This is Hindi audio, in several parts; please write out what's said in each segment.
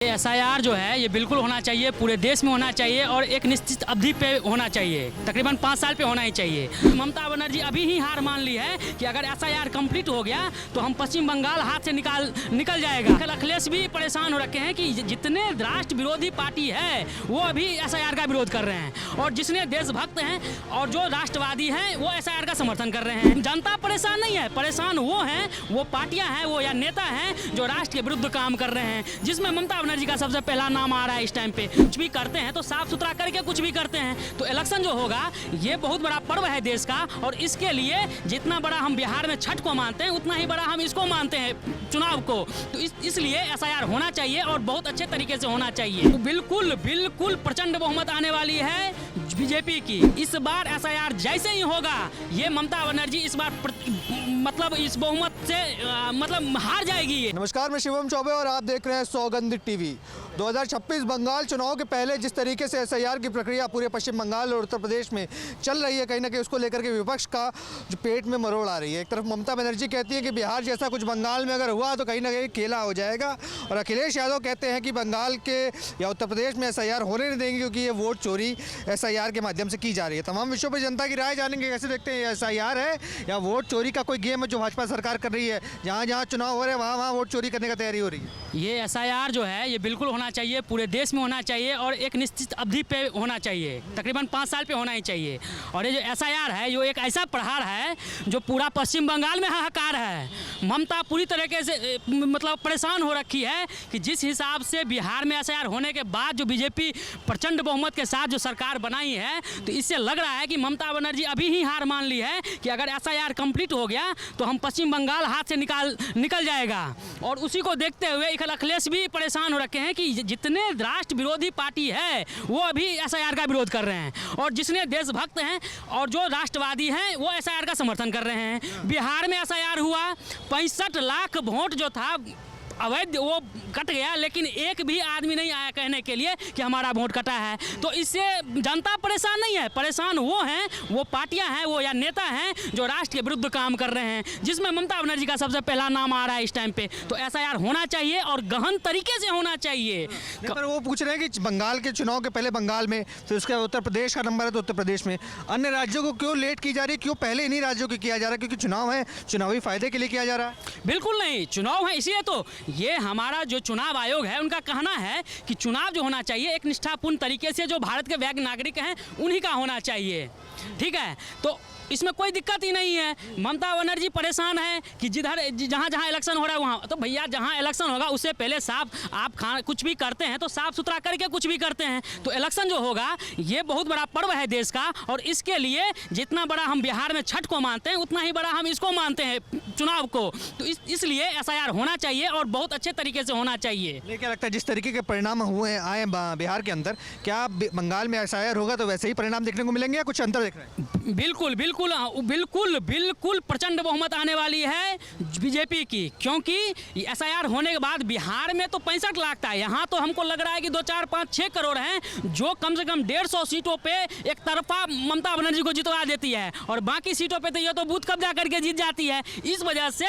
एसआईआर जो है ये बिल्कुल होना चाहिए, पूरे देश में होना चाहिए और एक निश्चित अवधि पे होना चाहिए, तकरीबन 5 साल पे होना ही चाहिए। ममता बनर्जी अभी ही हार मान ली है कि अगर एसआईआर कंप्लीट हो गया तो हम पश्चिम बंगाल हाथ से निकल जाएगा। अखिलेश भी परेशान हो रखे हैं कि जितने राष्ट्र विरोधी पार्टी है वो अभी एसआईआर का विरोध कर रहे हैं और जिसने देशभक्त हैं और जो राष्ट्रवादी हैं वो एसआईआर का समर्थन कर रहे हैं। जनता परेशान नहीं है, परेशान वो हैं, वो पार्टियां हैं, वो या नेता हैं जो राष्ट्र के विरुद्ध काम कर रहे हैं, जिसमें ममता बनर्जी का सबसे पहला नाम आ रहा है। इस टाइम पे कुछ भी करते हैं तो साफ सुथरा करके कुछ भी करते हैं। तो इलेक्शन जो होगा ये बहुत बड़ा पर्व है देश का और इसके लिए जितना बड़ा हम बिहार में छठ को मानते हैं उतना ही बड़ा हम इसको मानते हैं, चुनाव को। तो इसलिए एसआईआर होना चाहिए और बहुत अच्छे तरीके से होना चाहिए। तो बिल्कुल बिल्कुल प्रचंड बहुमत आने वाली है बीजेपी की। इस बार एसआईआर जैसे ही होगा ये ममता बनर्जी इस बार मतलब इस बहुमत से मतलब हार जाएगी। नमस्कार, मैं शिवम चौबे और आप देख रहे हैं सौगंध टीवी। 2026 बंगाल चुनाव के पहले जिस तरीके से एसआईआर की प्रक्रिया पूरे पश्चिम बंगाल और उत्तर प्रदेश में चल रही है, कहीं ना कहीं उसको लेकर के विपक्ष का जो पेट में मरोड़ आ रही है। एक तरफ ममता बनर्जी कहती है कि बिहार जैसा कुछ बंगाल में अगर हुआ तो कहीं ना कहीं खेला हो जाएगा, और अखिलेश यादव कहते हैं कि बंगाल के या उत्तर प्रदेश में एसआईआर होने नहीं देंगे क्योंकि ये वोट चोरी एसआईआर के माध्यम से की जा रही है। तमाम विषयों पर जनता की राय जानेंगे। कैसे देखते हैं एसआईआर है या वोट चोरी का कोई गेम है जो भाजपा सरकार कर रही है? जहाँ जहाँ चुनाव हो रहे हैं वहाँ वोट चोरी करने का तैयारी हो रही है। ये एसआईआर जो है ये बिल्कुल होना चाहिए, पूरे देश में होना चाहिए और एक निश्चित अवधि पे होना चाहिए, तकरीबन 5 साल पे होना ही चाहिए। और ये जो एसआईआर है ये एक ऐसा प्रहार है जो पूरा पश्चिम बंगाल में हाहाकार है। ममता पूरी तरीके से मतलब परेशान हो रखी है कि जिस हिसाब से बिहार में एसआईआर होने के बाद जो बीजेपी प्रचंड बहुमत के साथ जो सरकार बनाई है, तो इससे लग रहा है कि ममता बनर्जी अभी ही हार मान ली है कि अगर एसआईआर कंप्लीट हो गया तो हम पश्चिम बंगाल हाथ से निकल जाएगा। और उसी को देखते हुए अखिलेश भी परेशान हो रखे हैं कि जितने राष्ट्र विरोधी पार्टी है वो अभी एसआईआर का विरोध कर रहे हैं और जिसने देशभक्त हैं और जो राष्ट्रवादी हैं वो एसआईआर का समर्थन कर रहे हैं। बिहार में एसआईआर हुआ, 65 लाख वोट जो था अवैध वो कट गया, लेकिन एक भी आदमी नहीं आया कहने के लिए कि हमारा वोट कटा है। तो इससे जनता परेशान नहीं है, परेशान वो हैं, वो पार्टियां हैं, वो या नेता हैं जो राष्ट्र के विरुद्ध काम कर रहे हैं, जिसमें ममता बनर्जी का सबसे पहला नाम आ रहा है इस टाइम पे। तो एसआईआर होना चाहिए और गहन तरीके से होना चाहिए। पर वो पूछ रहे हैं कि बंगाल के चुनाव के पहले बंगाल में, फिर उसके उत्तर प्रदेश का नंबर है तो उत्तर प्रदेश में, अन्य राज्यों को क्यों लेट की जा रही है? क्यों पहले इन्हीं राज्यों को किया जा रहा है? क्योंकि चुनाव है, चुनावी फायदे के लिए किया जा रहा है? बिल्कुल नहीं, चुनाव है इसलिए तो ये हमारा जो चुनाव आयोग है उनका कहना है कि चुनाव जो होना चाहिए एक निष्ठापूर्ण तरीके से जो भारत के वैध नागरिक हैं उन्हीं का होना चाहिए। ठीक है, तो इसमें कोई दिक्कत ही नहीं है। ममता बनर्जी परेशान है कि जिधर जहाँ जहाँ इलेक्शन हो रहा है वहाँ, तो भैया जहाँ इलेक्शन होगा उससे पहले साफ आप कुछ भी करते हैं तो साफ सुथरा करके कुछ भी करते हैं। तो इलेक्शन जो होगा ये बहुत बड़ा पर्व है देश का और इसके लिए जितना बड़ा हम बिहार में छठ को मानते हैं उतना ही बड़ा हम इसको मानते हैं, चुनाव को। तो इसलिए एसआईआर होना चाहिए और बहुत अच्छे तरीके से होना चाहिए। लेकिन क्या लगता है जिस तरीके के परिणाम हुए आए बिहार के अंदर, क्या बंगाल में एसआईआर होगा तो वैसे ही परिणाम देखने को मिलेंगे या कुछ अंतर देख रहे हैं? बिल्कुल बिल्कुल बिल्कुल बिल्कुल प्रचंड बहुमत आने वाली है बीजेपी की, क्योंकि एसआईआर होने के बाद बिहार में तो 65 लाख था, यहाँ तो हमको लग रहा है कि 2, 4, 5, 6 करोड़ हैं जो कम से कम 150 सीटों पे एक तरफा ममता बनर्जी को जितवा देती है और बाकी सीटों पे तो ये तो बूथ कब्जा करके जीत जाती है। इस वजह से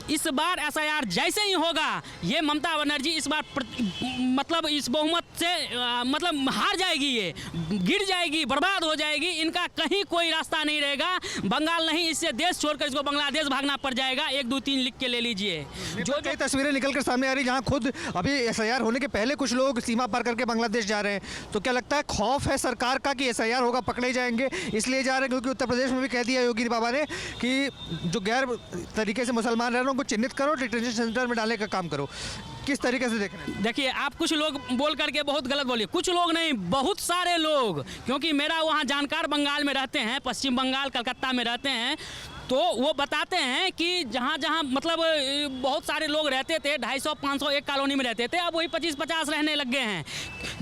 इस बार एसआईआर जैसे ही होगा ये ममता बनर्जी इस बार मतलब इस बहुमत से मतलब हार जाएगी, ये गिर जाएगी, बर्बाद हो जाएगी। इनका कहीं कोई रास्ता नहीं रहेगा। बंगाल नहीं, इससे देश छोड़कर इसको बांग्लादेश भागना पड़ जाएगा। 1, 2, 3 लिख के ले लीजिए। जो कई तस्वीरें निकलकर सामने आ रही जहां खुद अभी एसआईआर होने के पहले कुछ लोग सीमा पार करके बांग्लादेश जा रहे हैं, तो क्या लगता है खौफ है सरकार का कि एसआईआर होगा पकड़े जाएंगे इसलिए जा रहे हैं? क्योंकि उत्तर प्रदेश में भी कह दिया योगी बाबा ने कि जो गैर तरीके से मुसलमान रह रहे हैं उनको चिन्हित करो, डिटेंशन सेंटर में डालने का काम करो। किस तरीके से देख रहे हैं? देखिए, आप कुछ लोग बोल करके बहुत गलत बोलिए, कुछ लोग नहीं, बहुत सारे लोग, क्योंकि मेरा वहाँ जानकार बंगाल में रहते हैं, पश्चिम बंगाल कलकत्ता में रहते हैं, तो वो बताते हैं कि जहाँ जहाँ मतलब बहुत सारे लोग रहते थे, 250, 500 एक कॉलोनी में रहते थे, अब वही 25-50 रहने लग गए हैं।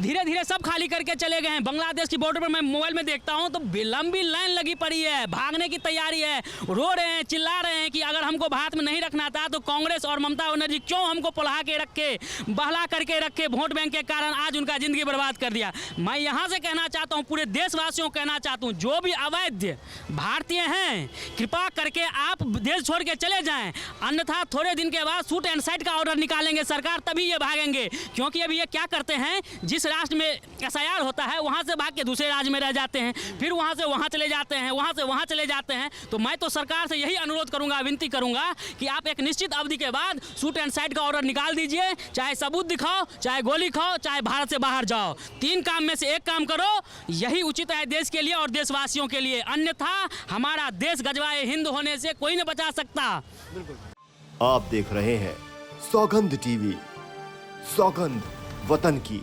धीरे धीरे सब खाली करके चले गए हैं। बांग्लादेश की बॉर्डर पर मैं मोबाइल में देखता हूँ तो लंबी लाइन लगी पड़ी है, भागने की तैयारी है, रो रहे हैं, चिल्ला रहे हैं कि अगर हमको भारत में नहीं रखना था तो कांग्रेस और ममता बनर्जी क्यों हमको पढ़ा के रखे, बहला करके रखे, वोट बैंक के कारण आज उनका जिंदगी बर्बाद कर दिया। मैं यहाँ से कहना चाहता हूँ, पूरे देशवासियों को कहना चाहता हूँ, जो भी अवैध भारतीय हैं कृपा करके आप देश छोड़ के चले जाएं, अन्यथा थोड़े दिन के बाद शूट एंड साइट का ऑर्डर निकालेंगे सरकार, तभी ये भागेंगे। क्योंकि अभी ये क्या करते हैं, जिस राष्ट्र में एसआईआर होता है वहाँ से भाग के दूसरे राज्य में रह जाते हैं, फिर वहाँ से वहाँ चले जाते हैं, वहाँ से वहाँ चले जाते हैं। तो मैं तो सरकार से यही अनुरोध करूँगा, विनती करूँगा कि आप एक निश्चित अवधि के बाद शूट एंड साइट का ऑर्डर निकाल दीजिए। चाहे सबूत दिखाओ, चाहे गोली खाओ, चाहे भारत से बाहर जाओ, 3 काम में से एक काम करो, यही उचित है देश के लिए और देशवासियों के लिए। अन्यथा हमारा देश गजवाए हिंद होने से कोई नहीं बचा सकता। आप देख रहे हैं सौगंध टीवी, सौगंध वतन की।